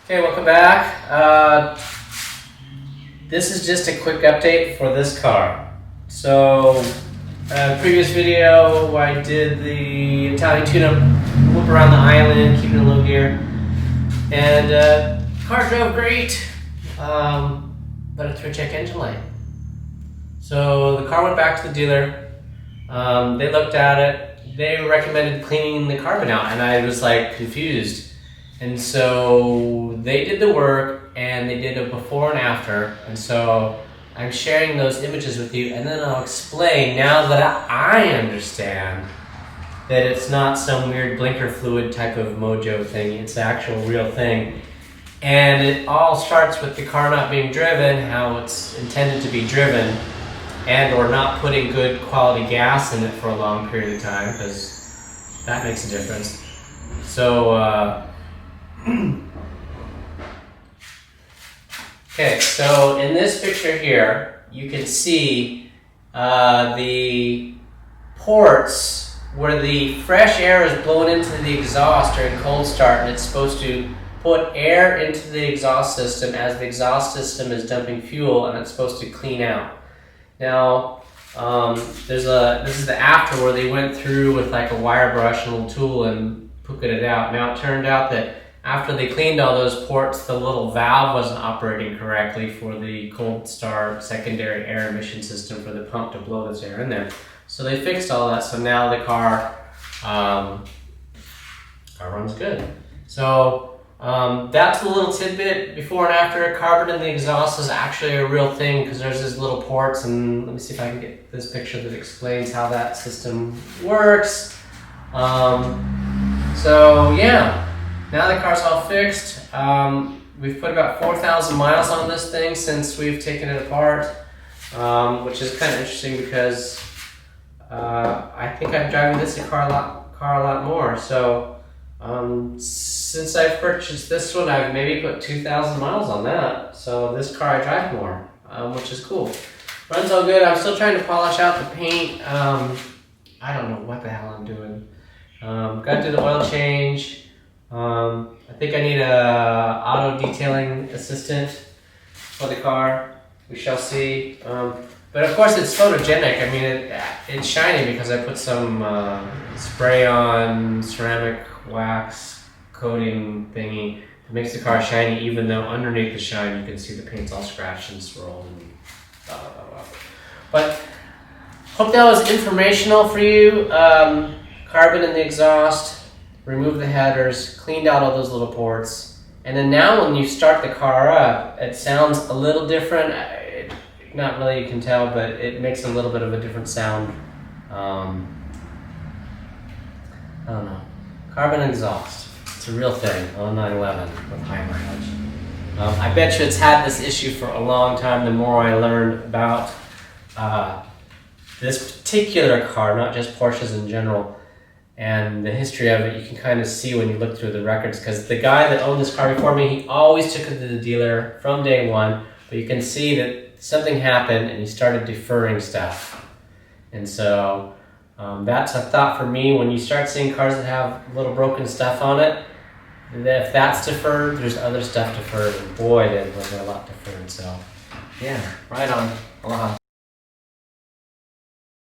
Okay, welcome back. This is just a quick update for this car. So, previous video I did the Italian tune-up, whoop around the island, keeping in low gear, and car drove great, but it threw a check engine light. So the car went back to the dealer. They looked at it. They recommended cleaning the carbon out, and I was like confused. And so they did the work, and they did a before and after. And so I'm sharing those images with you, and then I'll explain now that I understand that it's not some weird blinker fluid type of mojo thing. It's the actual real thing. And it all starts with the car not being driven, how it's intended to be driven, and or not putting good quality gas in it for a long period of time, because that makes a difference. So, okay, so in this picture here, you can see the ports where the fresh air is blown into the exhaust during cold start, and it's supposed to put air into the exhaust system as the exhaust system is dumping fuel, and it's supposed to clean out. Now, this is the after where they went through with like a wire brush and a little tool and pookered it out. Now it turned out that after they cleaned all those ports, the little valve wasn't operating correctly for the cold start secondary air emission system for the pump to blow this air in there. So they fixed all that, so now the car runs good. So that's a little tidbit before and after. Carbon in the exhaust is actually a real thing because there's these little ports, and let me see if I can get this picture that explains how that system works. So yeah. Now the car's all fixed. We've put about 4,000 miles on this thing since we've taken it apart, which is kind of interesting because I think I'm driving this car a lot more. So since I've purchased this one, I've maybe put 2,000 miles on that. So this car I drive more, which is cool. Runs all good. I'm still trying to polish out the paint. I don't know what the hell I'm doing. Got to do the oil change. I think I need a auto detailing assistant for the car. We shall see. But of course it's photogenic. I mean, it's shiny because I put some spray on ceramic wax coating thingy that makes the car shiny, even though underneath the shine you can see the paint's all scratched and swirled and blah, blah, blah, blah. But hope that was informational for you. Carbon in the exhaust. Remove the headers, cleaned out all those little ports, and then now when you start the car up, it sounds a little different. Not really, you can tell, but it makes a little bit of a different sound. I don't know. Carbon exhaust. It's a real thing on 911 with high mileage. I bet you it's had this issue for a long time. The more I learned about this particular car, not just Porsches in general, and the history of it, you can kind of see when you look through the records, because the guy that owned this car before me, he always took it to the dealer from day one, but you can see that something happened and he started deferring stuff. And so that's a thought for me. When you start seeing cars that have little broken stuff on it, if that's deferred, there's other stuff deferred, and boy, there's a lot deferred. So yeah, right on. Aloha.